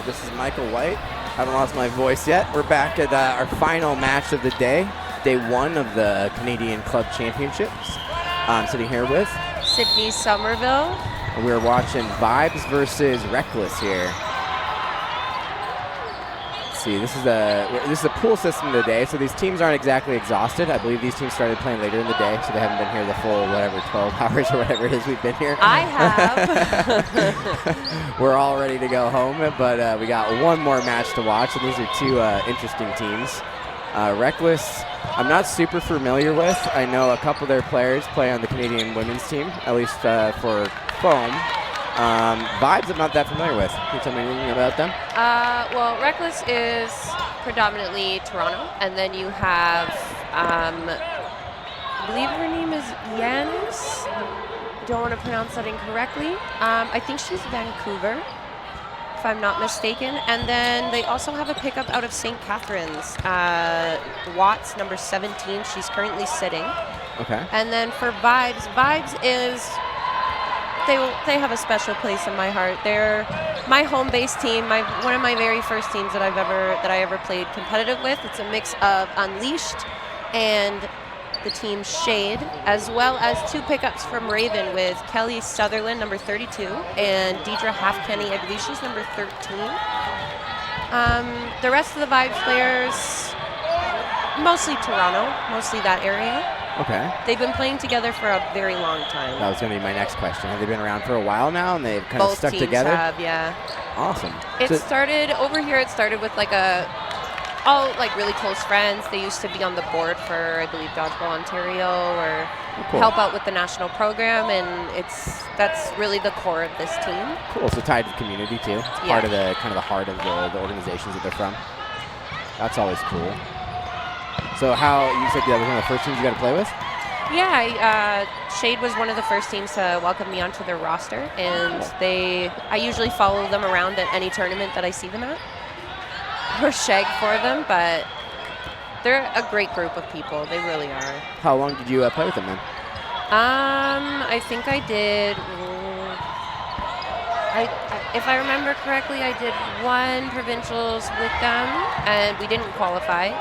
This is Michael White. Haven't lost my voice yet. We're back at our final match of the day, day 1 of the Canadian Club Championships. I'm sitting here with Sydney Somerville. We're watching Vibes versus Reckless here. See, this is a pool system today, so these teams aren't exactly exhausted. I believe these teams started playing later in the day, so they haven't been here the full, 12 hours or whatever it is we've been here. I have. We're all ready to go home, but we got one more match to watch, so these are two interesting teams. Reckless, I'm not super familiar with. I know a couple of their players play on the Canadian women's team, at least for foam. Vibes I'm not that familiar with. Can you tell me anything about them? Well, Reckless is predominantly Toronto, and then you have, I believe her name is Yanis. Don't want to pronounce that incorrectly. I think she's Vancouver, if I'm not mistaken. And then they also have a pickup out of St. Catharines. Watts, number 17. She's currently sitting. Okay. And then for Vibes is... They have a special place in my heart. They're my home base team, one of my very first teams that I ever played competitive with. It's a mix of Unleashed and the team Shade, as well as 2 pickups from Raven with Kelly Sutherland, number 32, and Deidre Halfkenny, I believe she's number 13. The rest of the Vibes players, mostly Toronto, mostly that area. Okay. They've been playing together for a very long time. That was going to be my next question. Have they been around for a while now and they've kind of stuck together? Both teams have, yeah. Awesome. It started with like all like really close friends. They used to be on the board for, I believe, Dodgeball Ontario or help out with the national program, and that's really the core of this team. Cool. So tied to the community too. It's part of the heart of the organizations that they're from. That's always cool. So you said that was one of the first teams you got to play with? Yeah, Shade was one of the first teams to welcome me onto their roster, and I usually follow them around at any tournament that I see them at. Or shag for them, but they're a great group of people. They really are. How long did you play with them then? I think I did. If I remember correctly, I did 1 provincials with them, and we didn't qualify.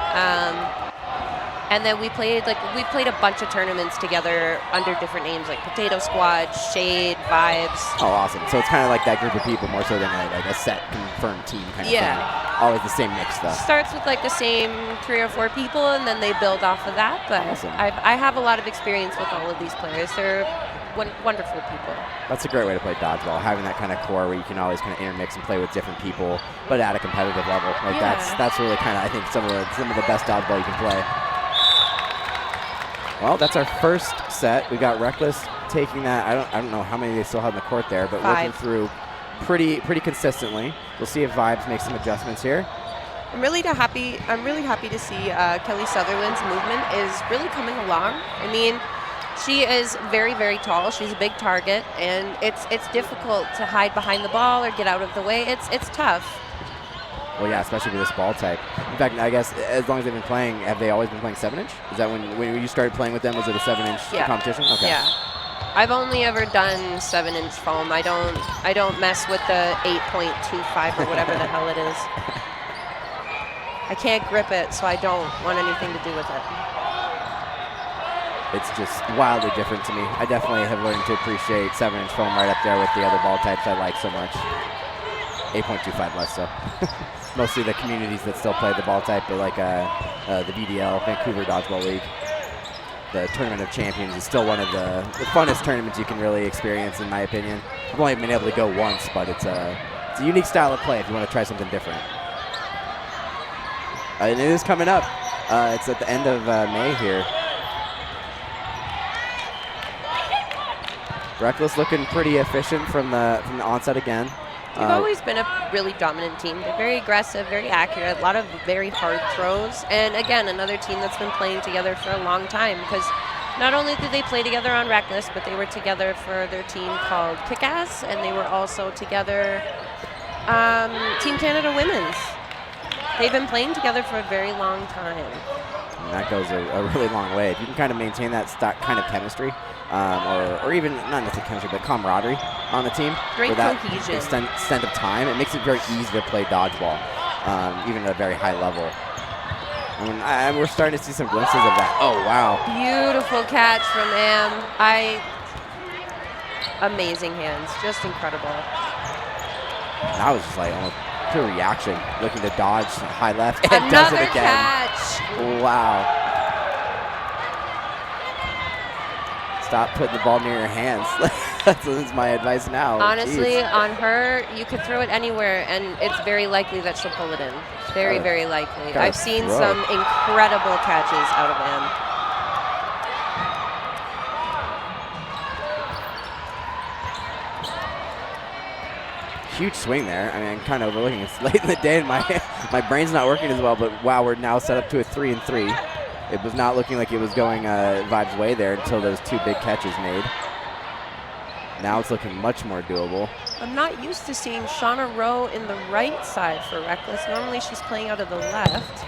And then we played a bunch of tournaments together under different names like Potato Squad, Shade, Vibes. Oh, awesome. So it's kind of like that group of people more so than like a set confirmed team kind of thing. Always the same mix though. Starts with like the same 3 or 4 people and then they build off of that. But awesome. I have a lot of experience with all of these players. They're wonderful people. That's a great way to play dodgeball, having that kind of core where you can always kind of intermix and play with different people, but at a competitive level. Like that's really kind of, I think, some of the best dodgeball you can play. Well, that's our first set. We got Reckless taking that. I don't know how many they still have in the court there, but 5. working through pretty consistently. We'll see if Vibes make some adjustments here. I'm really happy to see Kelly Sutherland's movement is really coming along. I mean, she is very, very tall. She's a big target, and it's difficult to hide behind the ball or get out of the way. It's tough. Well, yeah, especially with this ball type. In fact, I guess as long as they've been playing, have they always been playing 7-inch? Is that when you started playing with them, was it a 7-inch competition? Okay. Yeah. I've only ever done 7-inch foam. I don't mess with the 8.25 or whatever the hell it is. I can't grip it, so I don't want anything to do with it. It's just wildly different to me. I definitely have learned to appreciate 7-inch foam right up there with the other ball types I like so much. 8.25 less so. Mostly the communities that still play the ball type, but like the VDL, Vancouver Dodgeball League. The Tournament of Champions is still one of the funnest tournaments you can really experience, in my opinion. I've only been able to go once, but it's a unique style of play if you want to try something different. And it is coming up. It's at the end of May here. Reckless looking pretty efficient from the onset again. They've always been a really dominant team. They're very aggressive, very accurate, a lot of very hard throws. And again, another team that's been playing together for a long time, because not only did they play together on Reckless, but they were together for their team called Kick-Ass, and they were also together Team Canada Women's. They've been playing together for a very long time. And that goes a really long way. If you can kind of maintain that kind of chemistry, or even, not necessarily chemistry, but camaraderie on the team. Great for that cohesion. extent of time. It makes it very easy to play dodgeball, even at a very high level. And we're starting to see some glimpses of that. Oh, wow. Beautiful catch from amazing hands, just incredible. That was just like almost pure reaction, looking to dodge high left and does it Another again. catch. Wow. Stop putting the ball near your hands. That's my advice now. Honestly, Jeez. on her, you could throw it anywhere, and it's very likely that she'll pull it in. Very, very likely. I've seen some incredible catches out of Em. Huge swing there. I mean, I'm kind of overlooking. It's late in the day, and my brain's not working as well. But wow, we're now set up to a 3-3. It was not looking like it was going Vibe's way there until those two big catches made. Now it's looking much more doable. I'm not used to seeing Shauna Rowe in the right side for Reckless. Normally she's playing out of the left.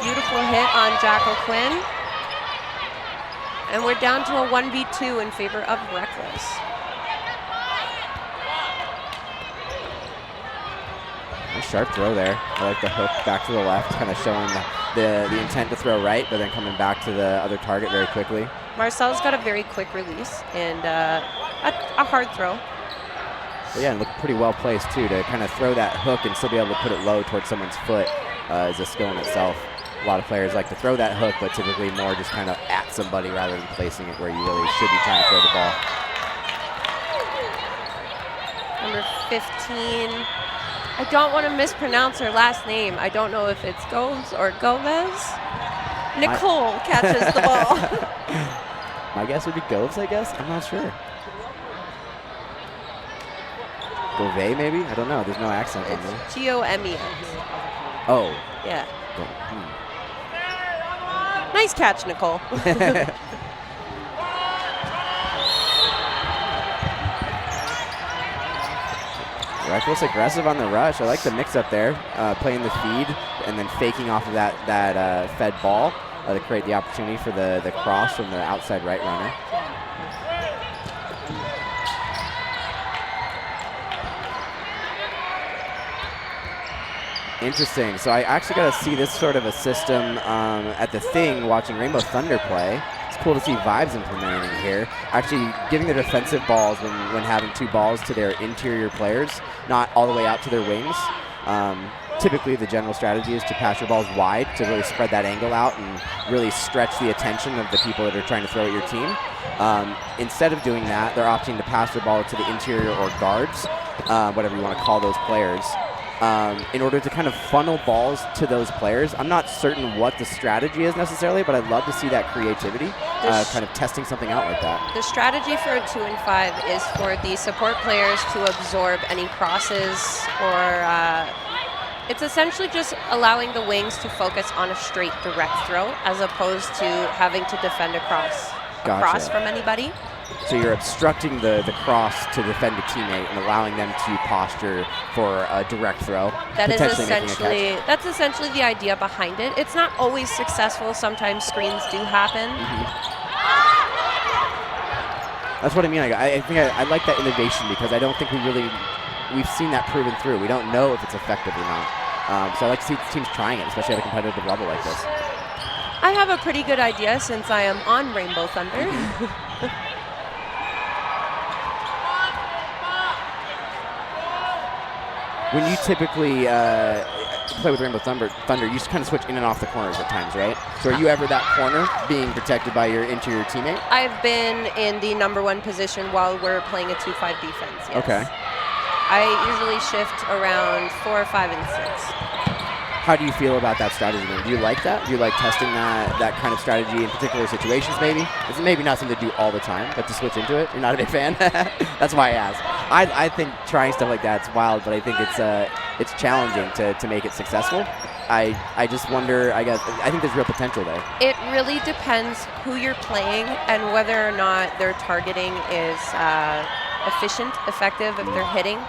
Beautiful hit on Jackal Quinn. And we're down to a 1v2 in favor of Reckless. A sharp throw there. I like the hook back to the left, kind of showing the intent to throw right, but then coming back to the other target very quickly. Marcel's got a very quick release and a hard throw. But yeah, and look pretty well placed too to kind of throw that hook and still be able to put it low towards someone's foot is a skill in itself. A lot of players like to throw that hook, but typically more just kind of at somebody rather than placing it where you really should be trying to throw the ball. Number 15. I don't want to mispronounce her last name. I don't know if it's Gomes or Gomez. Nicole catches the ball. My guess would be Goves, I guess. I'm not sure. Gove, maybe? I don't know. There's no accent on there. G-O-M-E-X. Oh. Yeah. Nice catch, Nicole. Reckless aggressive on the rush. I like the mix up there, playing the feed and then faking off of that fed ball to create the opportunity for the cross from the outside right runner. Interesting. So I actually got to see this sort of a system at the Thing watching Rainbow Thunder play. It's cool to see Vibes implementing it here. Actually giving their defensive balls when having two balls to their interior players, not all the way out to their wings. Typically the general strategy is to pass your balls wide to really spread that angle out and really stretch the attention of the people that are trying to throw at your team. Instead of doing that, they're opting to pass their ball to the interior or guards, whatever you want to call those players. In order to kind of funnel balls to those players. I'm not certain what the strategy is necessarily, but I'd love to see that creativity, kind of testing something out like that. The strategy for a 2 and 5 is for the support players to absorb any crosses or it's essentially just allowing the wings to focus on a straight direct throw as opposed to having to defend a cross from anybody. So you're obstructing the cross to defend a teammate and allowing them to posture for a direct throw. That's essentially the idea behind it. It's not always successful. Sometimes screens do happen. That's what I mean. I think I like that innovation because I don't think we've seen that proven through. We don't know if it's effective or not. So I like to see teams trying it, especially at a competitive level like this. I have a pretty good idea since I am on Rainbow Thunder. When you typically play with Rainbow Thunder, you kind of switch in and off the corners at times, right? So are you ever that corner being protected by your interior teammate? I've been in the number 1 position while we're playing a 2-5 defense, yes. Okay. I usually shift around 4, 5, and 6. How do you feel about that strategy then? Do you like that? Do you like testing that kind of strategy in particular situations maybe? It's maybe not something to do all the time, but to switch into it? You're not a big fan? That's why I asked. I think trying stuff like that's wild, but I think it's challenging to make it successful. I just wonder, I think there's real potential there. It really depends who you're playing and whether or not their targeting is efficient, effective, if they're hitting.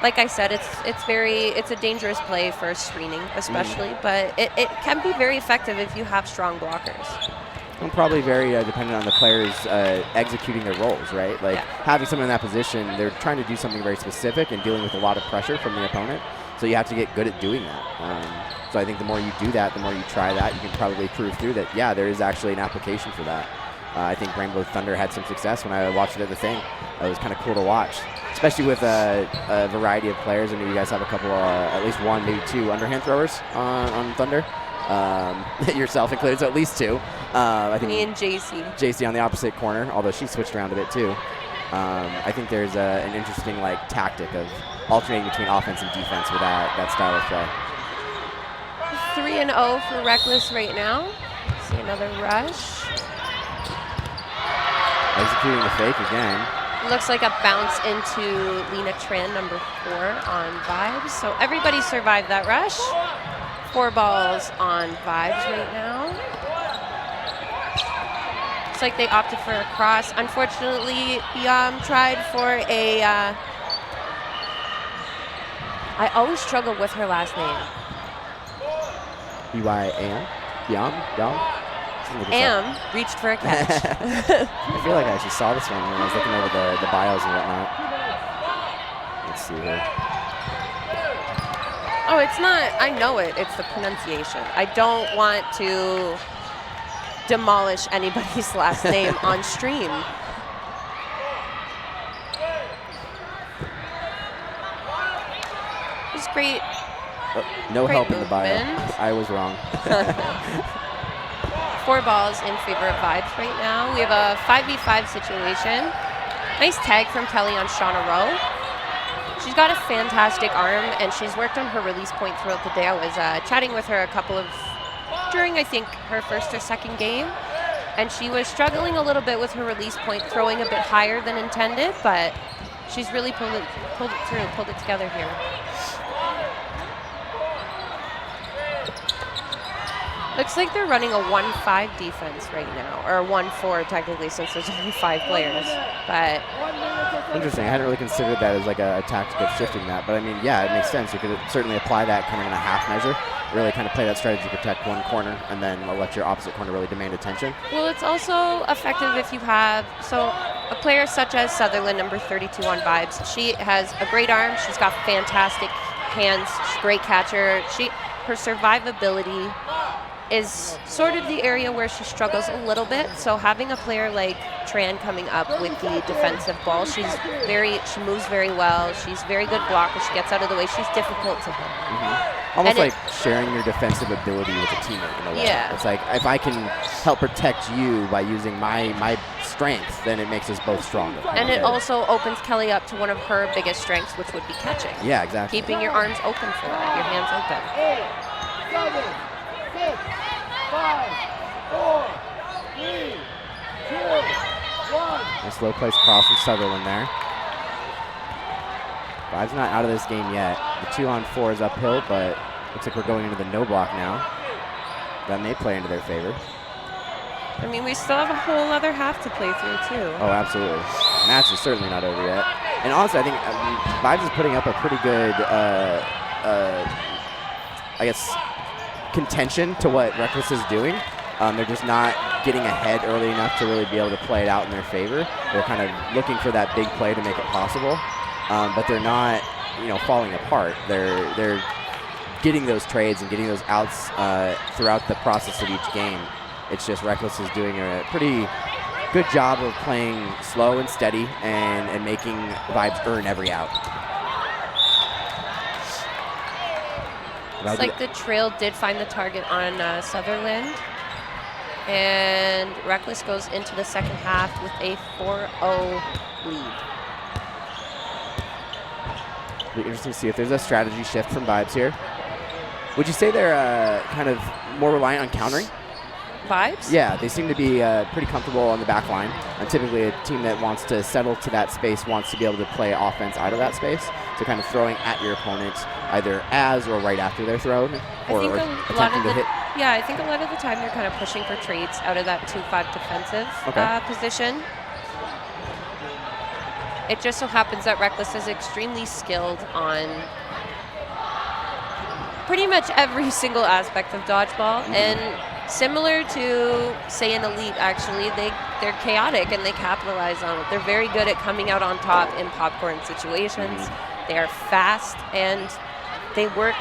Like I said, it's a dangerous play for screening especially, but it can be very effective if you have strong blockers. And probably very dependent on the players executing their roles, right? Like having someone in that position, they're trying to do something very specific and dealing with a lot of pressure from the opponent. So you have to get good at doing that. So I think the more you do that, the more you try that, you can probably prove through that, yeah, there is actually an application for that. I think Rainbow Thunder had some success when I watched it at the thing. It was kind of cool to watch, especially with a variety of players. I know you guys have a couple, at least one, maybe two underhand throwers on Thunder. Yourself included, so at least two. I think me and JC. JC on the opposite corner, although she switched around a bit too. I think there's an interesting tactic of alternating between offense and defense with that style of play. 3-0 for Reckless right now. See another rush. Executing the fake again. Looks like a bounce into Lena Tran, number 4 on Vibes. So everybody survived that rush. 4 balls on Vibes right now. Looks like they opted for a cross. Unfortunately, Yam tried for a... I always struggle with her last name. B-Y-A-M? Yam? Yam? Am reached for a catch. I feel like I actually saw this one when I was looking over the bios and whatnot. Let's see here. Oh, it's not, I know it, it's the pronunciation. I don't want to demolish anybody's last name on stream. It was great. No great help in the bio. movement. I was wrong. 4 balls in favor of Vibes right now. We have a 5v5 situation. Nice tag from Kelly on Shauna Rowe. She's got a fantastic arm, and she's worked on her release point throughout the day. I was chatting with her during I think her first or second game, and she was struggling a little bit with her release point, throwing a bit higher than intended, but she's really pulled it together here. Looks like they're running a 1-5 defense right now, or 1-4 technically, since there's only 5 players. But interesting. I hadn't really considered that as a tactic of shifting that, but I mean, yeah, it makes sense. You could certainly apply that kind of in a half measure, really kind of play that strategy to protect one corner, and then let your opposite corner really demand attention. Well, it's also effective if you have a player such as Sutherland, number 32 on Vibes. She has a great arm. She's got fantastic hands. She's a great catcher. Her survivability is sort of the area where she struggles a little bit. So having a player like Tran coming up with the defensive ball, she moves very well. She's a very good blocker. She gets out of the way. She's difficult to hit. Mm-hmm. Almost like sharing your defensive ability with a teammate in a way. Yeah. It's like if I can help protect you by using my strength, then it makes us both stronger. And it also opens Kelly up to one of her biggest strengths, which would be catching. Yeah, exactly. Keeping your arms open for that, your hands open. 8, 7, 6, 5, 4, 3, 2, 1. Nice low place cross from Sutherland there. Vibes not out of this game yet. The 2-on-4 is uphill, but looks like we're going into the no block now. That may play into their favor. I mean, we still have a whole other half to play through, too. Oh, absolutely. Match is certainly not over yet. And honestly, I think Vibes is putting up a pretty good, I guess, contention to what Reckless is doing. They're just not getting ahead early enough to really be able to play it out in their favor. They're kind of looking for that big play to make it possible, but they're not, falling apart. They're getting those trades and getting those outs throughout the process of each game. It's just Reckless is doing a pretty good job of playing slow and steady and making Vibes earn every out. Looks like the trail did find the target on Sutherland. And Reckless goes into the second half with a 4-0 lead. Be interesting to see if there's a strategy shift from Vibes here. Would you say they're kind of more reliant on countering? Vibes? Yeah, they seem to be pretty comfortable on the back line. And typically a team that wants to settle to that space wants to be able to play offense out of that space. So kind of throwing at your opponent either as or right after they're thrown, or attempting to hit. Yeah, I think a lot of the time they're kind of pushing for trades out of that 2-5 defensive position. It just so happens that Reckless is extremely skilled on pretty much every single aspect of dodgeball, and Similar to, say, an elite, actually, they're chaotic and they capitalize on it. They're very good at coming out on top in popcorn situations. They are fast and they work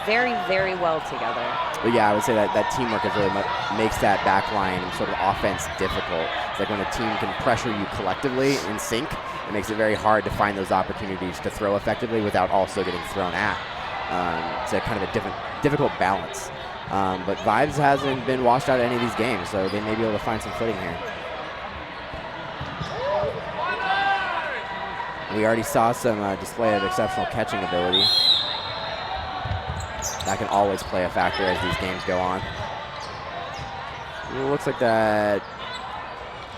very, very well together. But yeah, I would say that teamwork is really makes that back line sort of offense difficult. It's like when a team can pressure you collectively in sync, it makes it very hard to find those opportunities to throw effectively without also getting thrown at. It's a kind of a difficult balance. But Vibes hasn't been washed out of any of these games, so they may be able to find some footing here. We already saw some display of exceptional catching ability. That can always play a factor as these games go on. It looks like that.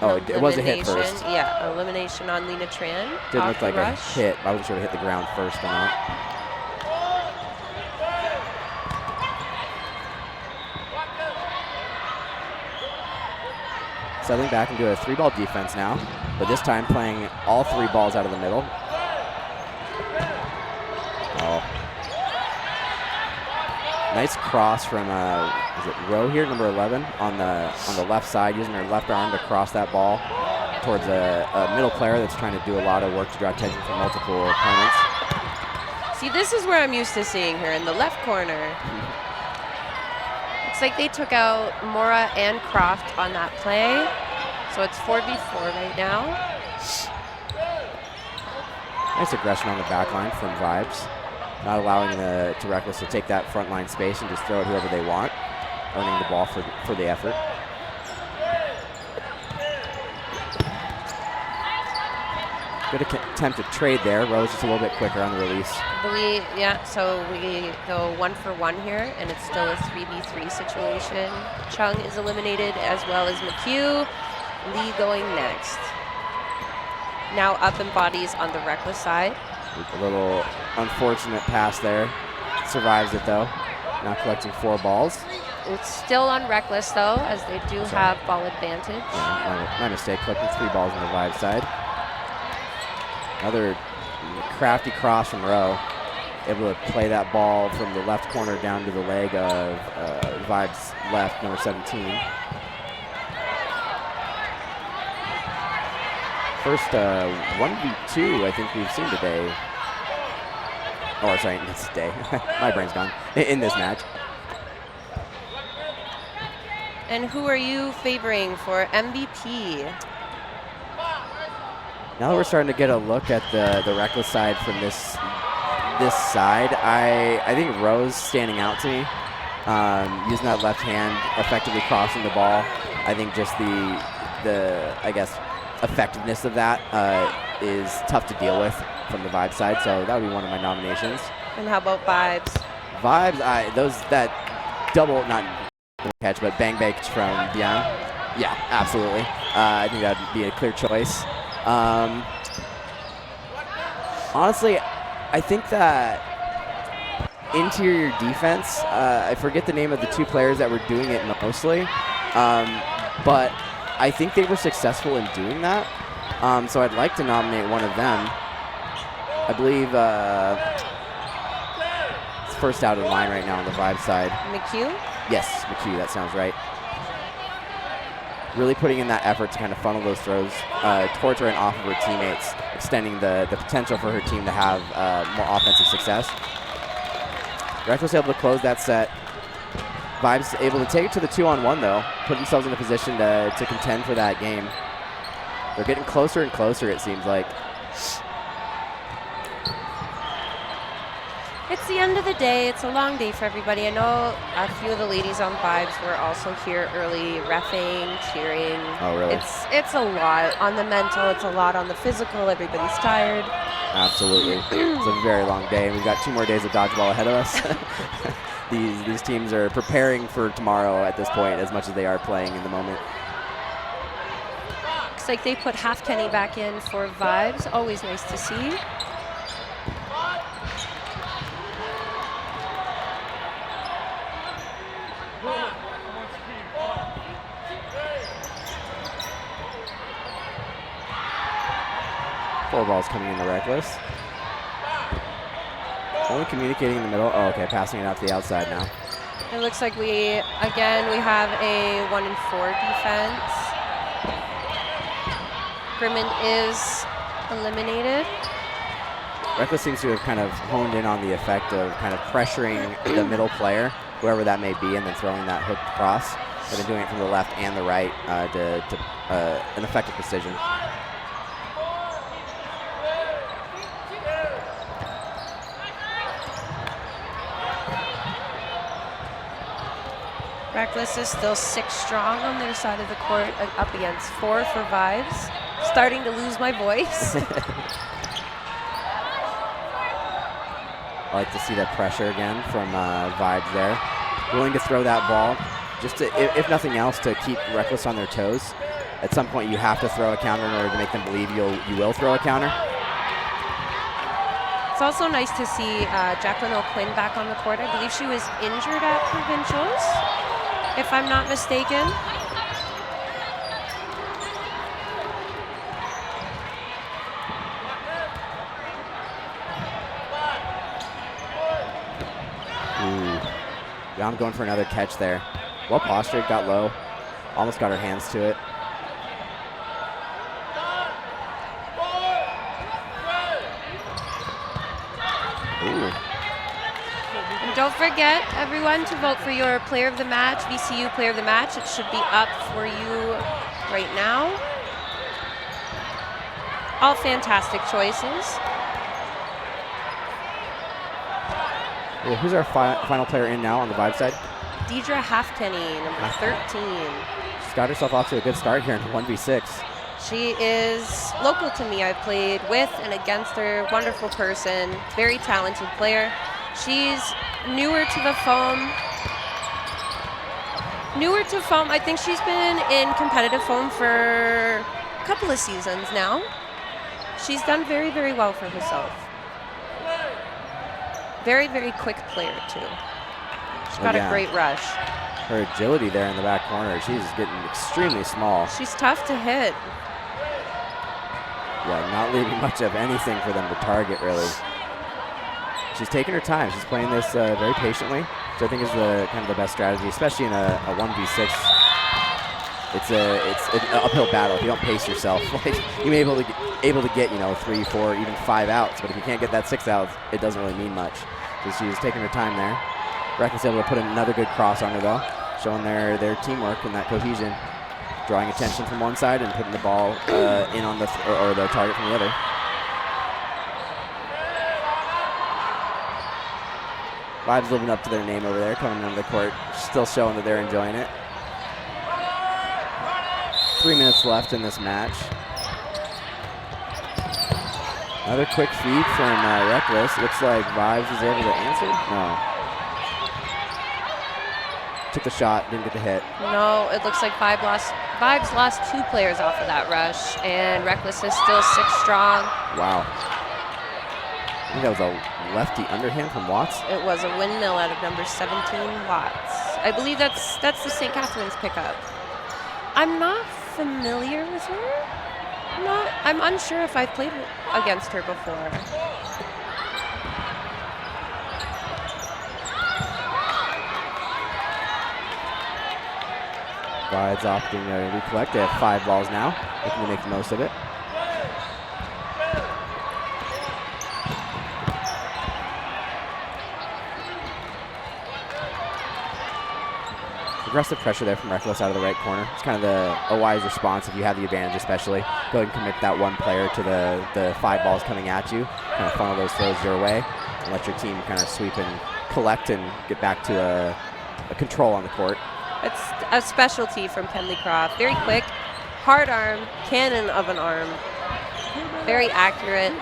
Oh, it was a hit first. Yeah, elimination on Lena Tran. Didn't look like a hit. I wasn't sure to hit the ground first or not. Settling back into a 3-ball defense now, but this time playing all 3 balls out of the middle. Oh. Nice cross from, is it Rowe here, number 11, on the left side, using her left arm to cross that ball towards a middle player that's trying to do a lot of work to draw attention from multiple opponents. See, this is where I'm used to seeing her, in the left corner. Looks like they took out Mora and Croft on that play, so it's 4v4 right now. Nice aggression on the back line from Vibes. Not allowing to Reckless to take that front line space and just throw it whoever they want, earning the ball for the effort. Good attempt to trade there. Rose just a little bit quicker on the release. Yeah, so we go 1 for 1 here, and it's still a 3v3 situation. Chung is eliminated, as well as McHugh. Lee going next. Now up in bodies on the Reckless side. A little unfortunate pass there. Survives it though. Now collecting 4 balls. It's still on Reckless though, as they do have ball advantage. Yeah, my mistake. Collecting 3 balls on the Vibe side. Another crafty cross from Rowe. Able to play that ball from the left corner down to the leg of Vibe's left, number 17. First 1v2 I think we've seen today. Oh, sorry, this day. My brain's gone. In this match. And who are you favoring for MVP? Now that we're starting to get a look at the Reckless side from this side, I think Rose standing out to me. Using that left hand, effectively crossing the ball. I think just the I guess, effectiveness of that is tough to deal with from the Vibe side, so that would be one of my nominations. And how about Vibes? Vibes, that double, not catch, but bang baked from Bian. Yeah, absolutely. I think that would be a clear choice. Honestly, I think that interior defense, I forget the name of the 2 players that were doing it mostly, but I think they were successful in doing that, so I'd like to nominate one of them. I believe it's first out in line right now on the Vibe side. McHugh? Yes, McHugh, that sounds right. Really putting in that effort to kind of funnel those throws towards her and off of her teammates, extending the potential for her team to have more offensive success. Reckless able to close that set. Vibes able to take it to the 2-on-1 though, put themselves in a position to contend for that game. They're getting closer and closer, it seems like. It's the end of the day. It's a long day for everybody. I know a few of the ladies on Vibes were also here early, reffing, cheering. Oh, really? It's a lot on the mental. It's a lot on the physical. Everybody's tired. Absolutely. It's a very long day, and we've got 2 more days of dodgeball ahead of us. These teams are preparing for tomorrow at this point as much as they are playing in the moment. Looks like they put Half Kenny back in for Vibes. Always nice to see. Four balls coming into Reckless. Only communicating in the middle. Oh, okay, passing it out to the outside now. It looks like we have a 1-4 defense. Grimond is eliminated. Reckless seems to have kind of honed in on the effect of kind of pressuring the middle player, whoever that may be, and then throwing that hook cross. They've been doing it from the left and the right to an effective precision. Reckless is still 6 strong on their side of the court, up against 4 for Vibes. Starting to lose my voice. I like to see that pressure again from Vibes there. Willing to throw that ball, just to, if nothing else, to keep Reckless on their toes. At some point, you have to throw a counter in order to make them believe you will throw a counter. It's also nice to see Jacqueline O'Quinn back on the court. I believe she was injured at Provincials, if I'm not mistaken. I'm going for another catch there. Well postured, got low. Almost got her hands to it. Ooh. And don't forget, everyone, to vote for your player of the match, VCU player of the match. It should be up for you right now. All fantastic choices. Yeah, who's our final player in now on the Vibe side? Deidre Halfpenny, number 13. She's got herself off to a good start here in 1v6. She is local to me. I've played with and against her. Wonderful person, very talented player. She's newer to the foam. I think she's been in competitive foam for a couple of seasons now. She's done very, very well for herself. Very, very quick player, too. She's got a great rush. Her agility there in the back corner, she's getting extremely small. She's tough to hit. Yeah, not leaving much of anything for them to target, really. She's taking her time. She's playing this very patiently, which I think is the kind of the best strategy, especially in a 1v6. It's an uphill battle. If you don't pace yourself, like you may be able to get 3, 4, even 5 outs, but if you can't get that 6 outs, it doesn't really mean much. So she's taking her time there. Reckless able to put another good cross on her though, showing their teamwork and that cohesion, drawing attention from one side and putting the ball in on the target from the other. Vibes living up to their name over there, coming onto the court, still showing that they're enjoying it. 3 minutes left in this match. Another quick feed from Reckless. Looks like Vibes is able to answer. No. Took the shot, didn't get the hit. No, it looks like Vibes lost 2 players off of that rush, and Reckless is still 6 strong. Wow. I think that was a lefty underhand from Watts. It was a windmill out of number 17, Watts. I believe that's the St. Catharines pickup. I'm not familiar with her. I'm unsure if I've played against her before. Vibes opting to recollect. They have 5 balls now, looking to make the most of it. Aggressive pressure there from Reckless out of the right corner. It's kind of a wise response if you have the advantage, especially. Go ahead and commit that one player to the 5 balls coming at you. Kind of funnel those throws your way and let your team kind of sweep and collect and get back to a control on the court. It's a specialty from Kenley Croft. Very quick, hard arm, cannon of an arm. Very accurate.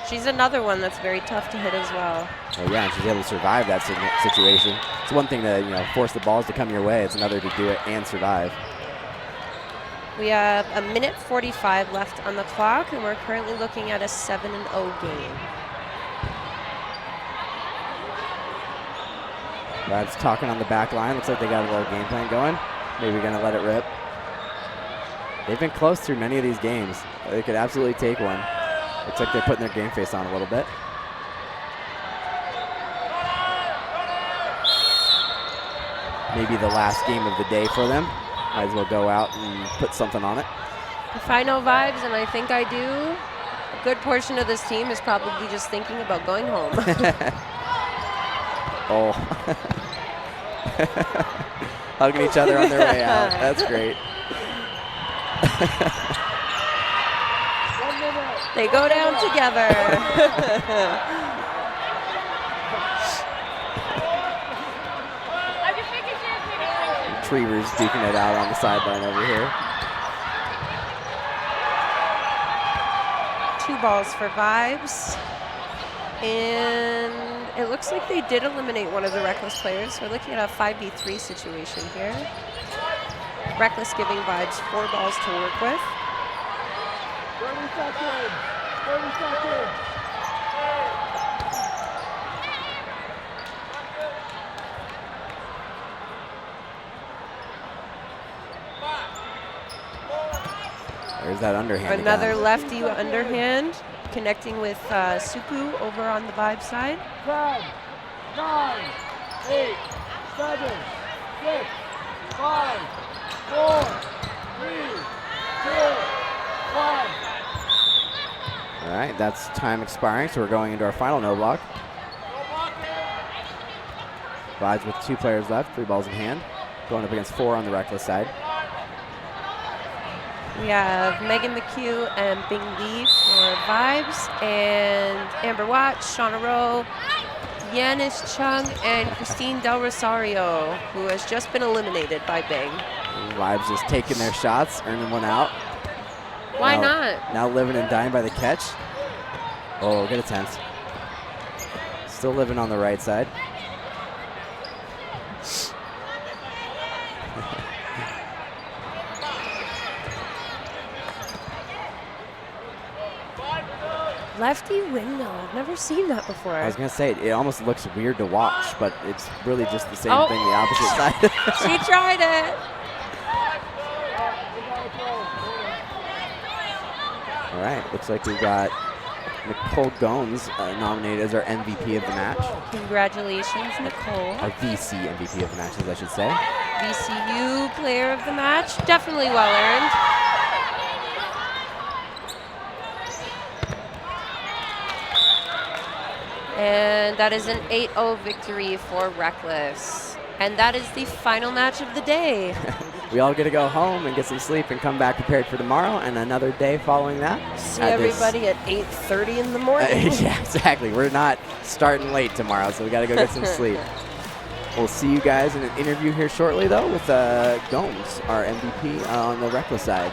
She's another one that's very tough to hit as well. Oh yeah, and she's able to survive that situation. It's one thing to force the balls to come your way. It's another to do it and survive. We have 1:45 left on the clock, and we're currently looking at a 7-0 game. Vibes talking on the back line. Looks like they got a little game plan going. Maybe gonna let it rip. They've been close through many of these games. They could absolutely take one. Looks like they're putting their game face on a little bit. maybe the last game of the day for them. Might as well go out and put something on it. If I know Vibes, and I think I do, a good portion of this team is probably just thinking about going home. Oh. Hugging each other on their way out. That's great. 1 minute. They go down together. Retrievers duking it out on the sideline over here. 2 balls for Vibes. And it looks like they did eliminate one of the Reckless players. We're looking at a 5v3 situation here. Reckless giving Vibes 4 balls to work with. 30 seconds. 30 seconds. There's that underhand. Another again. lefty underhand, connecting with Supu over on the Vibe side. 10, 9, 8, 7, 6, 5, 4, 3, 2, 1. All right, that's time expiring, so we're going into our final no block. Vibes with 2 players left, 3 balls in hand, going up against 4 on the Reckless side. We have Megan McHugh and Bing Lee for Vibes, and Amber Watts, Shauna Rowe, Yanis Chung, and Christine Del Rosario, who has just been eliminated by Bing. Vibes just taking their shots, earning one out. Why Now- not? Now living and dying by the catch. Oh, get a tense. Still living on the right side. Lefty windmill. I've never seen that before. I was going to say, it almost looks weird to watch, but it's really just the same Oh. thing, the opposite side. She tried it. All right, looks like we've got Nicole Gomes nominated as our MVP of the match. Congratulations, Nicole. Our VC MVP of the match, as I should say. VCU player of the match. Definitely well earned. And that is an 8-0 victory for Reckless. And that is the final match of the day. We all get to go home and get some sleep and come back prepared for tomorrow and another day following that. See at this- everybody at 8:30 in the morning. Yeah, exactly. We're not starting late tomorrow, so we got to go get some sleep. We'll see you guys in an interview here shortly, though, with Gomes, our MVP on the Reckless side.